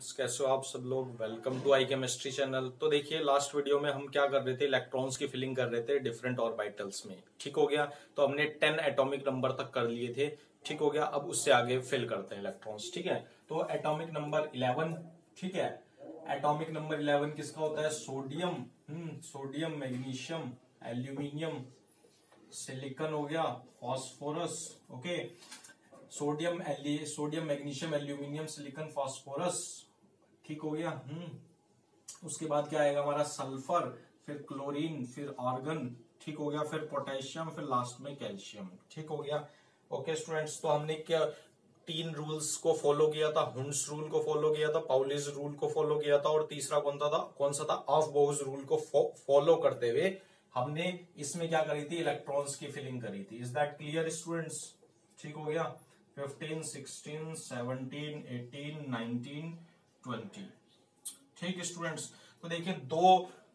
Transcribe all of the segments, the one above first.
Students, कैसे हो आप सब लोग। Welcome to I chemistry channel. तो देखिए, लास्ट वीडियो में हम क्या कर रहे थे, इलेक्ट्रॉन्स की फिलिंग कर रहे थे डिफरेंट ऑर्बिटल्स में। ठीक हो गया। तो हमने 10 एटॉमिक नंबर तक कर लिए थे। ठीक हो गया। अब उससे आगे फिल करते हैं इलेक्ट्रॉन्स। ठीक है। तो एटॉमिक नंबर 11। ठीक है। एटॉमिक नंबर 11 किसका होता है? Sodium. Sodium, magnesium, aluminium, silicon हो गया, phosphorus. Okay. Sodium, magnesium, aluminium, silicon, phosphorus. ठीक हो गया। उसके बाद क्या आएगा हमारा? सल्फर, फिर क्लोरीन, फिर आर्गन। ठीक हो गया। फिर पोटेशियम, फिर लास्ट में कैल्शियम। ठीक हो गया। ओके स्टूडेंट्स, तो हमने क्या 3 रूल्स को फॉलो किया था। हुंस रूल को फॉलो किया था, पाउलीज रूल को फॉलो किया था, और तीसरा कौन सा था? अफबाउस रूल को फॉलो करते हुए हमने इसमें क्या करी थी? इलेक्ट्रॉन्स की फिलिंग करी थी। Is that clear students? ठीक हो गया। 15, 16, 17, 18, 19, 20। ठीक स्टूडेंट्स। तो देखिए,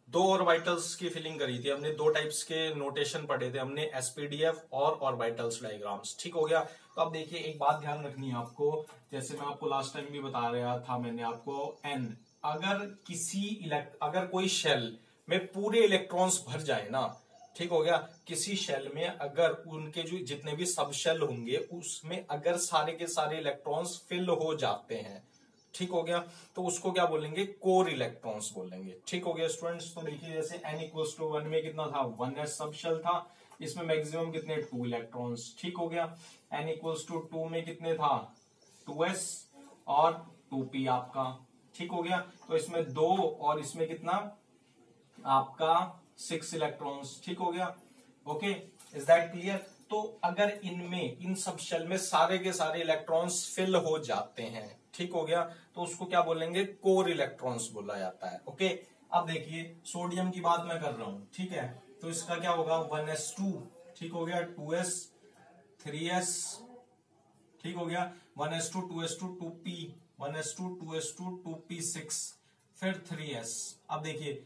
दो ऑर्बिटल्स की फिलिंग करी थी हमने। 2 टाइप्स के नोटेशन पढ़े थे हमने, एसपीडीएफ और ऑर्बिटल्स डायग्राम्स। ठीक हो गया। तो अब देखिए, एक बात ध्यान रखनी है आपको, जैसे मैं आपको लास्ट टाइम भी बता रहा था मैंने आपको, एन अगर कोई शेल में पूरे इलेक्ट्रॉन्स भर जाए ना, ठीक हो गया, किसी शेल में अगर उनके जो जितने भी सब शेल होंगे उसमें अगर सारे के सारे इलेक्ट्रॉन्स फिल हो जाते हैं, ठीक हो गया, तो उसको क्या बोलेंगे? कोर इलेक्ट्रॉन्स बोलेंगे। ठीक हो गया स्टूडेंट्स। तो देखिए, जैसे n=1 में कितना था? 1s सब शेल था। इसमें मैक्सिमम कितने? 2 इलेक्ट्रॉन्स। ठीक हो गया। n=2 में कितने था? 2s और 2p आपका। ठीक हो गया। तो इसमें 2 और इसमें कितना आपका? 6 इलेक्ट्रॉन्स। ठीक हो गया। Okay, is that clear? तो अगर इन सब शेल में सारे के सारे इलेक्ट्रॉन्स फिल हो जाते हैं, ठीक हो गया, तो उसको क्या बोलेंगे? कोर इलेक्ट्रॉन्स बोला जाता है। ओके। अब देखिए, सोडियम की बात मैं कर रहा हूं। ठीक है। तो इसका क्या होगा? 1s2। ठीक हो गया। 2s, 3s। ठीक हो गया। 1s2, 2s2, 2p, 1s2, 2s2, 2p6, फिर 3s। अब देखिए,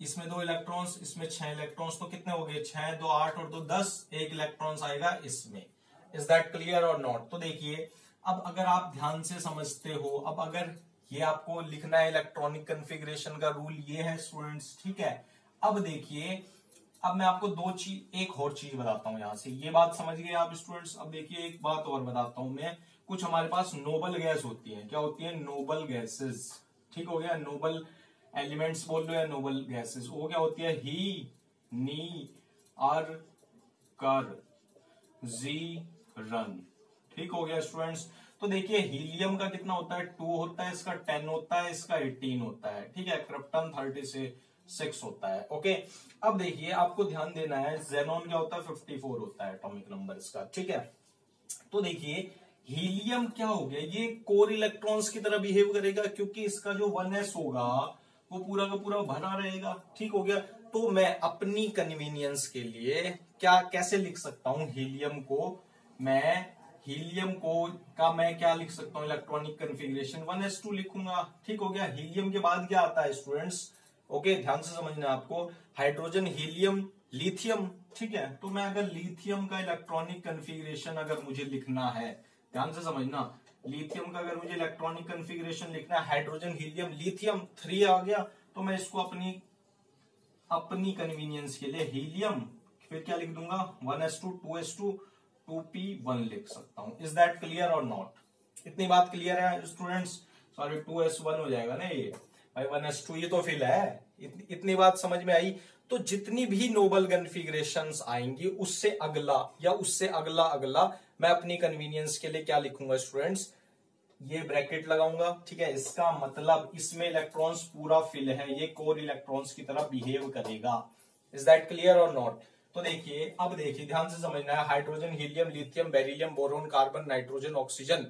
इसमें 2 इलेक्ट्रॉन्स, इसमें 6 इलेक्ट्रॉन्स, तो कितने हो गए? 6, 2, 8 और 2, 10। 1 इलेक्ट्रॉन्स आएगा इसमें। इज दैट क्लियर और नॉट? तो देखिए, अब अगर आप ध्यान से समझते हो, अब अगर ये आपको लिखना है इलेक्ट्रॉनिक कॉन्फ़िगरेशन का रूल ये है स्टूडेंट्स। ठीक है। अब देखिए, अब मैं आपको एक और चीज बताता हूं यहां से। ये बात समझ गए आप स्टूडेंट्स? अब देखिए, एक बात और बताता हूं मैं। कुछ हमारे पास नोबल गैस होती है। क्या होती है? Noble gases. ठीक हो गया। नोबल एलिमेंट्स बोल लो या नोबल गैसेस, वो क्या होती है? ही, नी, अर, कर, जी, रन। ठीक हो गया स्टूडेंट्स। तो देखिए, हीलियम का कितना होता है? 2 होता है, इसका 10 होता है, इसका 18 होता है। ठीक है। क्रिप्टन 36 होता है। ओके। अब देखिए, आपको ध्यान देना है, जेनॉन क्या होता है? 54 होता है एटॉमिक नंबर इसका। ठीक है। तो देखिए, हीलियम क्या हो गया? ये कोर इलेक्ट्रॉन्स की तरह बिहेव करेगा, क्योंकि इसका जो 1s होगा वो पूरा का पूरा भरा रहेगा। ठीक हो गया। तो मैं अपनी कन्वीनियंस के लिए कैसे लिख सकता हूं हीलियम को? मैं क्या लिख सकता हूं? इलेक्ट्रॉनिक कॉन्फ़िगरेशन 1s2 लिखूंगा। ठीक हो गया। हीलियम के बाद क्या आता है स्टूडेंट्स? ओके, ध्यान से समझना आपको। Hydrogen, helium, lithium. ठीक है। तो मैं अगर लिथियम का इलेक्ट्रॉनिक कॉन्फ़िगरेशन अगर मुझे लिखना है, ध्यान से समझना, लिथियम का अगर मुझे इलेक्ट्रॉनिक कॉन्फ़िगरेशन लिखना है, हाइड्रोजन, हीलियम, लिथियम 3 आ गया, तो मैं इसको अपनी कन्वीनियंस के लिए हीलियम, फिर क्या लिख दूंगा? 1s2, 2s2, 2p1 लिख सकता हूं। इज दैट क्लियर और नॉट? इतनी बात क्लियर है स्टूडेंट्स? सॉरी, 2s1 हो जाएगा ना ये भाई, 1s2 ये तो फिल है। इतनी बात समझ में आई? तो जितनी भी नोबल कॉन्फ़िगरेशंस आएंगी, उससे अगला या उससे अगला अगला मैं अपनी कन्वीनियंस के लिए क्या लिखूंगा स्टूडेंट्स? ये ब्रैकेट लगाऊंगा। ठीक है। इसका मतलब इसमें इलेक्ट्रॉन्स पूरा फिल है, ये कोर इलेक्ट्रॉन्स की तरह बिहेव करेगा। इज दैट क्लियर और नॉट? तो देखिए, अब देखिए, ध्यान से समझना है। Hydrogen, helium, lithium, beryllium, boron, carbon, nitrogen, oxygen,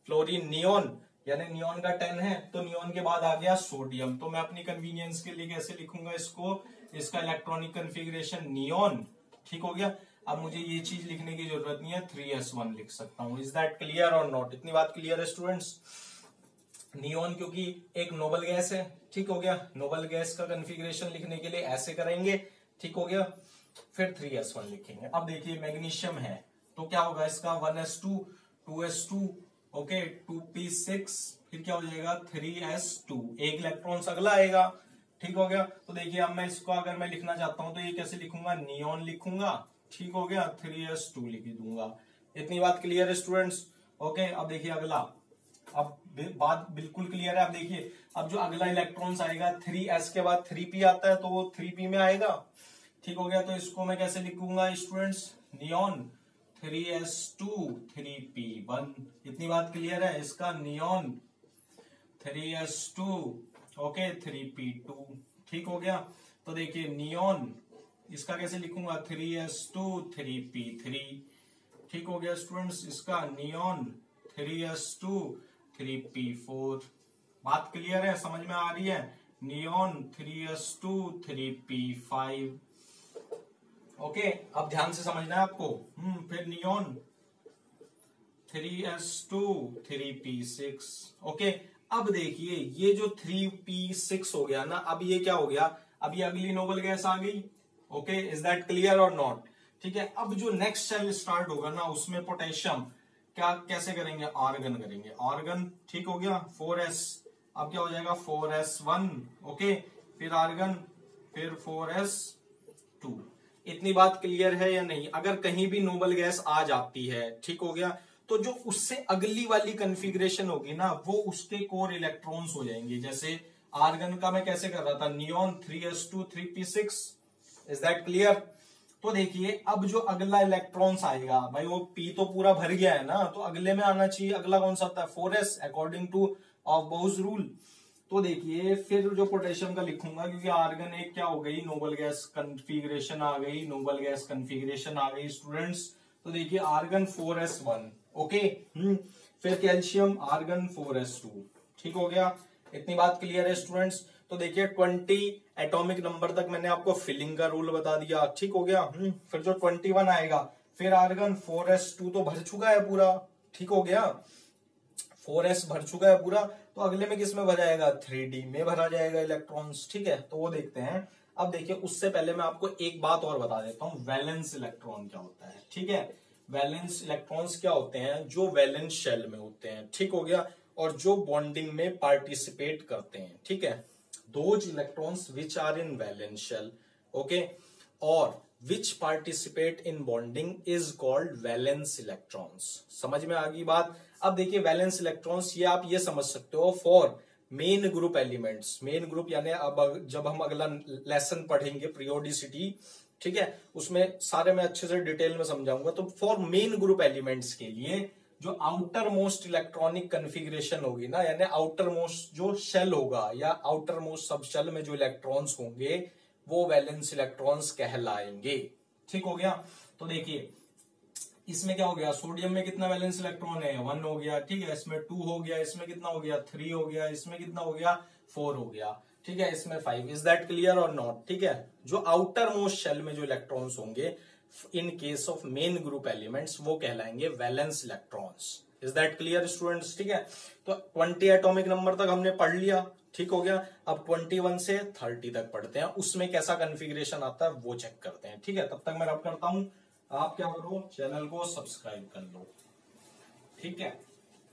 fluorine, neon, यानी नियोन का 10 है, तो नियोन के बाद आ गया सोडियम। तो मैं अपनी कन्वीनियंस के लिए कैसे लिखूंगा इसको? इसका इलेक्ट्रॉनिक कॉन्फ़िगरेशन नियोन। ठीक हो गया। अब मुझे ये चीज लिखने की जरूरत नहीं है, 3s1 लिख सकता हूं। इज दैट क्लियर और नॉट? इतनी बात क्लियर है स्टूडेंट्स? नियोन क्योंकि एक नोबल गैस है। ठीक हो गया। नोबल गैस का कॉन्फ़िगरेशन लिखने के लिए ऐसे करेंगे। ठीक हो गया। फिर 3s1 लिखेंगे। अब देखिए, मैग्नीशियम है, तो क्या होगा इसका? 1s2, 2s2, ओके 2p6, फिर क्या हो जाएगा 3s2, एक इलेक्ट्रॉन अगला आएगा। ठीक हो गया। तो देखिए अब मैं इसको अगर मैं लिखना चाहता हूं तो ये कैसे लिखूंगा, नियॉन लिखूंगा। ठीक हो गया, 3s2 लिख दूंगा। इतनी बात क्लियर है स्टूडेंट्स? ओके अब देखिए अगला, अब बात बिल्कुल क्लियर है। अब देखिए अब जो अगला इलेक्ट्रॉन्स आएगा 3s के बाद 3p आता है तो वो 3p में आएगा। ठीक हो गया। तो इसको मैं कैसे लिखूंगा स्टूडेंट्स, नियॉन 3s2 3p1। इतनी बात क्लियर है? इसका नियॉन 3s2 ओके 3p2। ठीक हो गया। तो देखिए नियॉन इसका कैसे लिखूंगा, 3s2 3p3। ठीक हो गया स्टूडेंट्स, इसका नियॉन 3s2 3p4। बात क्लियर है, समझ में आ रही है? Neon 3s2 3p5। ओके अब ध्यान से समझना है आपको। फिर नियॉन 3s2 3p6। ओके अब देखिए ये जो 3p6 हो गया ना, अब ये क्या हो गया, अब ये अगली नोबल गैस आ गई। ओके इज दैट क्लियर और नॉट? ठीक है। अब जो नेक्स्ट सेल स्टार्ट होगा ना उसमें पोटेशियम क्या कैसे करेंगे, आर्गन करेंगे, आर्गन। ठीक हो गया 4s, अब क्या हो जाएगा 4s1। ओके फिर आर्गन, फिर 4s2। इतनी बात क्लियर है या नहीं? अगर कहीं भी नोबल गैस आ जाती है, ठीक हो गया, तो जो उससे अगली वाली कॉन्फ़िगरेशन होगी ना वो उसके कोर इलेक्ट्रॉन्स हो जाएंगे। जैसे आर्गन का मैं कैसे कर रहा था, neon 3s2 3p6। Is that clear? तो देखिए अब जो अगला इलेक्ट्रॉन्स आएगा भाई, वो p तो पूरा भर गया है ना, तो अगले में आना चाहिए, अगला कौन सा आता है 4s अकॉर्डिंग टू ऑफ-बोह्स रूल। तो देखिए फिर जो पोटेशियम का लिखूंगा, क्योंकि आर्गन एक क्या हो गई, नोबल गैस कॉन्फ़िगरेशन आ गई, नोबल गैस कॉन्फ़िगरेशन आ गई स्टूडेंट्स। तो देखिए आर्गन 4s1 ओके, फिर कैल्शियम आर्गन 4s2। ठीक हो गया। इतनी बात क्लियर है स्टूडेंट्स? तो देखिए 20 एटॉमिक नंबर तक मैंने आपको फिलिंग का रूल बता दिया। ठीक हो गया। फिर जो 21 आएगा, फिर आर्गन 4s2 तो भर चुका है पूरा। ठीक हो गया, 4s भर चुका है पूरा, तो अगले में किस में भरा जाएगा, 3d में भरा जाएगा इलेक्ट्रॉन्स। ठीक है, तो वो देखते हैं। अब देखिए उससे पहले मैं आपको एक बात और बता देता हूं, वैलेंस इलेक्ट्रॉन क्या होता है। ठीक है, वैलेंस इलेक्ट्रॉन्स क्या होते हैं, जो वैलेंस शेल में होते हैं। ठीक हो गया, और जो बॉन्डिंग में पार्टिसिपेट करते हैं। ठीक है, those electrons which are in valence shell okay, और which participate in bonding is called valence electrons. समझ में आ गई बात? अब देखिए वैलेंस इलेक्ट्रॉन्स ये आप ये समझ सकते हो for main group elements. Main group यानी अब जब हम अगला लेसन पढ़ेंगे पीरियोडिसिटी, ठीक है, उसमें सारे मैं अच्छे से डिटेल में समझाऊंगा। तो फॉर मेन ग्रुप एलिमेंट्स के लिए जो आउटर मोस्ट इलेक्ट्रॉनिक कन्फिग्रेशन होगी ना, यानी आउटर मोस्ट जो शेल होगा या आउटर मोस्ट सब शेल में जो इलेक्ट्रॉन्स होंगे वो वैलेंस इलेक्ट्रॉन्स कहलाएंगे। ठीक हो गया। तो देखिए इसमें क्या हो गया, सोडियम में कितना वैलेंस इलेक्ट्रॉन है, 1 हो गया। ठीक है, इसमें 2 हो गया, इसमें कितना हो गया 3 हो गया, इसमें कितना हो गया 4 हो गया। ठीक है, इसमें 5। इज दैट क्लियर और नॉट? ठीक है, जो आउटर मोस्ट शेल में जो इलेक्ट्रॉन्स होंगे in case of main group elements वो कहलाएंगे valence electrons. Is that clear students? ठीक है, तो 20 एटॉमिक नंबर तक हमने पढ़ लिया। ठीक हो गया, अब 21 से 30 तक पढ़ते हैं, उसमें कैसा कन्फिग्रेशन आता है वो चेक करते हैं। ठीक है, तब तक मैं रब करता हूं, आप क्या करो, चैनल को सब्सक्राइब कर लो। ठीक है,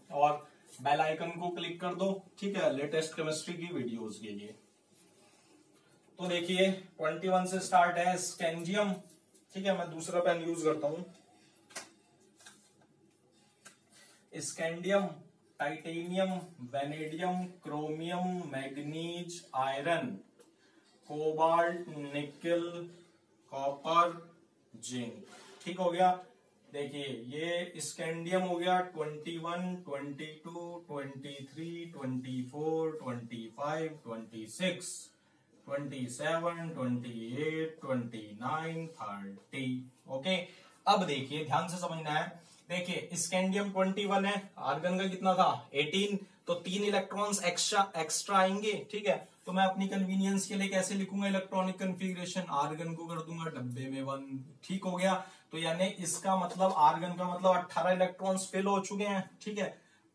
और बेल आइकन को क्लिक कर दो। ठीक है, लेटेस्ट केमिस्ट्री की वीडियोस के लिए। तो देखिए 21 से स्टार्ट है स्कैंडियम। ठीक है, मैं दूसरा पेन यूज करता हूं, scandium, titanium, vanadium, chromium, manganese, iron, cobalt, निकल, कॉपर, जिंक। ठीक हो गया। देखिए ये स्कैंडियम हो गया 21, 22, 23, 24, 25, 26, 27, 28, 29, 30। ओके, अब देखिए ध्यान से समझना है। देखिए स्कैंडियम 21 है, आर्गन का कितना था 18, तो 3 इलेक्ट्रॉन्स एक्स्ट्रा आएंगे। ठीक है, तो मैं अपनी कन्वीनियंस के लिए कैसे लिखूंगा इलेक्ट्रॉनिक कन्फिग्रेशन, आर्गन को कर दूंगा डब्बे में 1। ठीक हो गया, तो यानी इसका मतलब आर्गन का मतलब 18 इलेक्ट्रॉन्स फिल हो चुके हैं। ठीक है,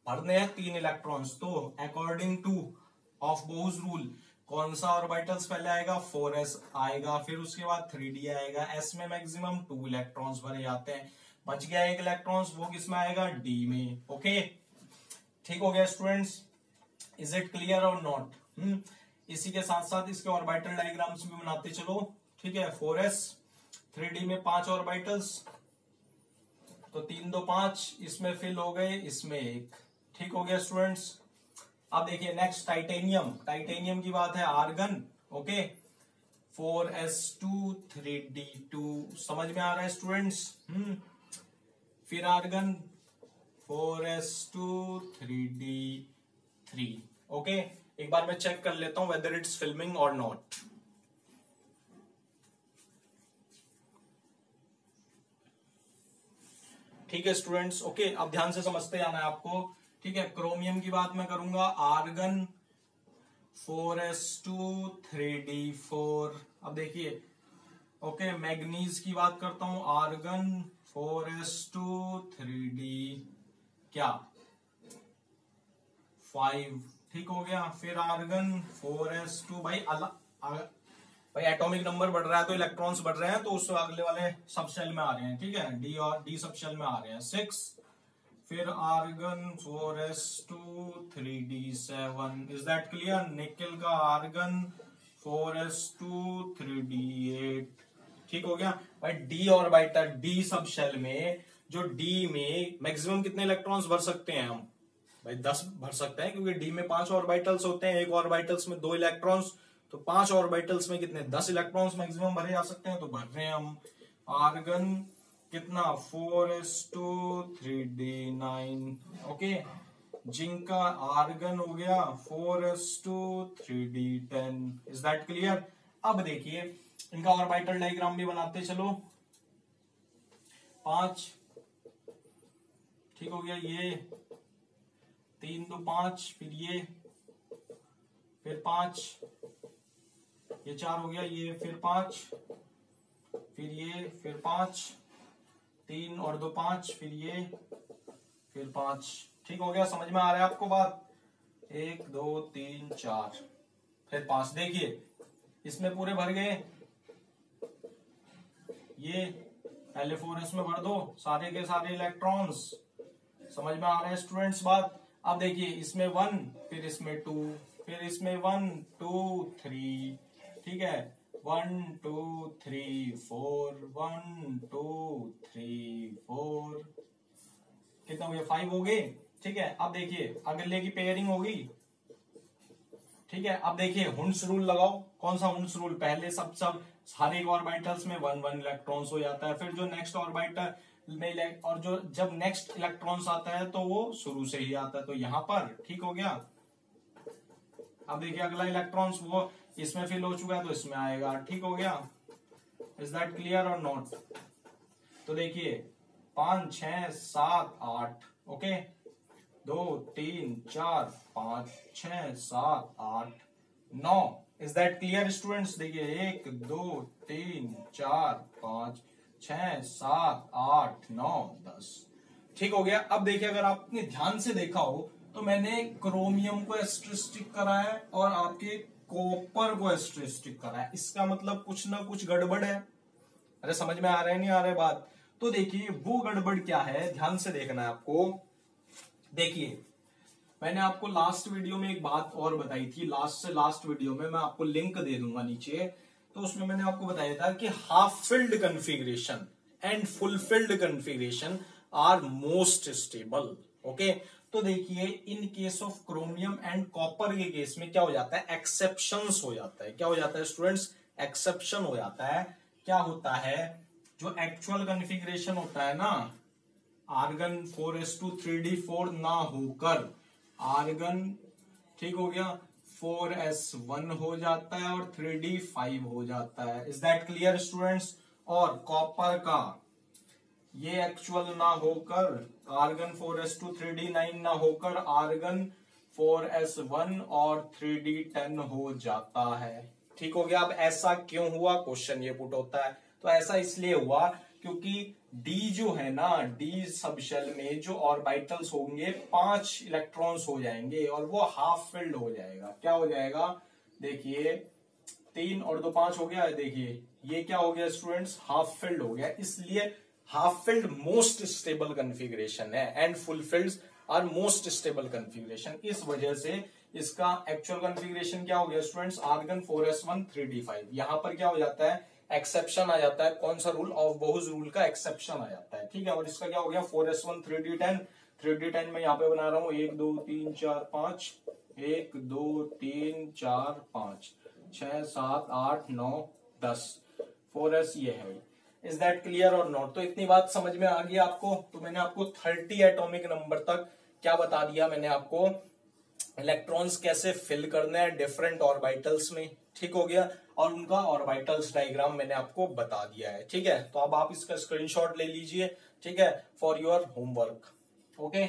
भरने हैं 3 इलेक्ट्रॉन्स, तो अकॉर्डिंग टू ऑफ-बोह्स रूल कौन सा ऑर्बिटल्स पहले आएगा, 4s आएगा, फिर उसके बाद 3d आएगा। s में मैक्सिमम 2 इलेक्ट्रॉन्स भरे जाते हैं, बच गया 1 इलेक्ट्रॉन्स, वो किस में आएगा, d में। ओके, ठीक हो गया स्टूडेंट्स, इज इट क्लियर और नॉट? इसी के साथ साथ इसके ऑर्बिटल डायग्राम्स भी बनाते चलो, ठीक है। 4s 3D में 5 ऑर्बिटल्स, तो 3 2 5 इसमें फिल हो गए, इसमें एक, ठीक हो गया स्टूडेंट्स। अब देखिए नेक्स्ट टाइटेनियम, टाइटेनियम की बात है, आर्गन, ओके 4s2 3d2, समझ में आ रहा है स्टूडेंट्स? फिर आर्गन 4s2 3d3, ओके। एक बार मैं चेक कर लेता हूं वेदर इट्स फिल्मिंग और नॉट। ठीक है स्टूडेंट्स, ओके। अब ध्यान से समझते जाना है आपको, ठीक है। क्रोमियम की बात मैं करूंगा, आर्गन 4s2 3d4। अब देखिए, ओके, मैग्नीज की बात करता हूं, आर्गन 4s2 3d क्या 5, ठीक हो गया। फिर आर्गन 4s2, भाई एटॉमिक नंबर बढ़ रहा है तो इलेक्ट्रॉन्स बढ़ रहे हैं, तो उस अगले वाले सब शेल में आ रहे हैं, ठीक है, डी और डी सब शेल में आ रहे हैं 6। फिर argon 4s2 3d7, is that clear? Nickel का आर्गन 4s2 3d8, ठीक हो गया। भाई D orbital, D subshell में, जो डी में मैक्सिमम कितने इलेक्ट्रॉन्स भर सकते हैं हम? भाई 10 भर सकते हैं, क्योंकि डी में 5 ऑर्बिटल्स होते हैं, एक ऑर्बिटल्स में 2 इलेक्ट्रॉन्स, तो 5 ऑर्बिटल्स में कितने 10 इलेक्ट्रॉन्स मैक्सिमम भरे जा सकते हैं, तो भर रहे हैं हम। आर्गन कितना 4s2 3d9, ओके। जिंक का आर्गन हो गया 4s2 3d10, is that clear? अब देखिए इनका ऑर्बिटल डायग्राम भी बनाते चलो। 5, ठीक हो गया, ये 3 2 5, फिर ये, फिर 5, ये 4 हो गया, ये फिर 5, फिर ये, फिर 5, 3 और 2 5, फिर ये, फिर 5, ठीक हो गया। समझ में आ रहा है आपको बात? 1 2 3 4, फिर 5। देखिए इसमें पूरे भर गए, ये पहले 4s में भर दो सारे के सारे इलेक्ट्रॉन्स, समझ में आ रहा है स्टूडेंट्स बात? अब देखिए इसमें 1, फिर इसमें 2, फिर इसमें 1 2 3, ठीक है, 1 2 3 4, 1 2 3 4, कितना हो गया? 5 हो गए, ठीक है। अब देखिए अगले की पेयरिंग होगी, ठीक है। अब देखिए हुंड्स रूल लगाओ। कौन सा हुंड्स रूल? पहले सब सारे ऑर्बिटल्स में 1 1 इलेक्ट्रॉन्स हो जाता है, फिर जो नेक्स्ट ऑर्बिटल में, और जो जब नेक्स्ट इलेक्ट्रॉन्स आता है तो वो शुरू से ही आता है, तो यहां पर, ठीक हो गया। अब देखिए अगला इलेक्ट्रॉन्स वो इसमें फिल हो चुका है तो इसमें आएगा, ठीक हो गया। इज दैट क्लियर और नॉट? तो देखिए 5 6 7 8, okay, 2 3 4 5 6 7 8 9, is that clear students? देखिए 1 2 3 4 5 6 7 8 9 10, ठीक हो गया। अब देखिए अगर आपने ध्यान से देखा हो तो मैंने क्रोमियम को एस्टेरिस्टिक करा है और आपके कॉपर को एस्टेरिस्टिक करा है, इसका मतलब कुछ ना कुछ गड़बड़ है। अरे समझ में आ रहा है नहीं आ रहा है बात? तो देखिए वो गड़बड़ क्या है, ध्यान से देखना है आपको। देखिए मैंने आपको लास्ट वीडियो में एक बात और बताई थी, लास्ट वीडियो में मैं आपको लिंक दे दूंगा नीचे, तो उसमें मैंने आपको बताया था कि half filled configuration and full filled configuration are most stable, okay. तो देखिए in case of chromium and copper के केस में क्या हो जाता है? एक्सेप्शंस हो जाता है। क्या हो जाता है स्टूडेंट्स? एक्सेप्शन हो जाता है। क्या होता है? जो एक्चुअल कन्फिग्रेशन होता है ना, आर्गन 4s2 3d4 ना होकर आर्गन, ठीक हो गया, 4s1 हो जाता है और 3d5 हो जाता है। Is that clear students? और कॉपर का ये एक्चुअल ना होकर आर्गन 4s2 3d9 ना होकर आर्गन 4s1 और 3d10 हो जाता है, ठीक हो गया। अब ऐसा क्यों हुआ, क्वेश्चन ये पुट होता है। तो ऐसा इसलिए हुआ क्योंकि डी जो है ना, डी सब शेल में जो ऑर्बिटल्स होंगे 5 इलेक्ट्रॉन्स हो जाएंगे और वो हाफ फिल्ड हो जाएगा। क्या हो जाएगा? देखिए 3 और 2 5 हो गया। देखिए ये क्या हो गया स्टूडेंट्स? हाफ फिल्ड हो गया। इसलिए half filled most stable configuration है and full filled are most stable configuration. इस वजह से इसका एक्चुअल कॉन्फ़िगरेशन क्या हो गया स्टूडेंट्स, आर्गन 4s1 3d5। यहां पर क्या हो जाता है, एक्सेप्शन आ जाता है। कौन सा रूल, ऑफ बोहज रूल का एक्सेप्शन आ जाता है, ठीक है। और इसका क्या हो गया 4s1 3d10। 3d10 में यहाँ पे बना रहा हूं 1 2 3 4 5, 1 2 3 4 5 6 7 8 9 10, 4s ये है। इज दैट क्लियर और नॉट? तो इतनी बात समझ में आ गई आपको। तो मैंने आपको 30 एटॉमिक नंबर तक क्या बता दिया, मैंने आपको इलेक्ट्रॉन्स कैसे फिल करने हैं डिफरेंट ऑर्बिटल्स में, ठीक हो गया। और उनका ऑर्बिटल्स डायग्राम मैंने आपको बता दिया है, ठीक है। तो अब आप इसका स्क्रीनशॉट ले लीजिए, ठीक है, फॉर योर होमवर्क। ओके,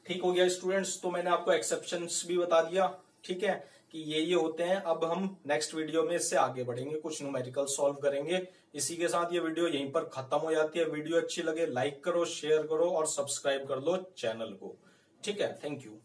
ठीक हो गया स्टूडेंट्स। तो मैंने आपको एक्सेप्शंस भी बता दिया, ठीक है, कि ये होते हैं। अब हम नेक्स्ट वीडियो में इससे आगे बढ़ेंगे, कुछ न्यूमेरिकल सॉल्व करेंगे। इसी के साथ ये वीडियो यहीं पर खत्म हो जाती है। वीडियो अच्छी लगे लाइक करो, शेयर करो और सब्सक्राइब कर लो चैनल को, ठीक है। Thank you.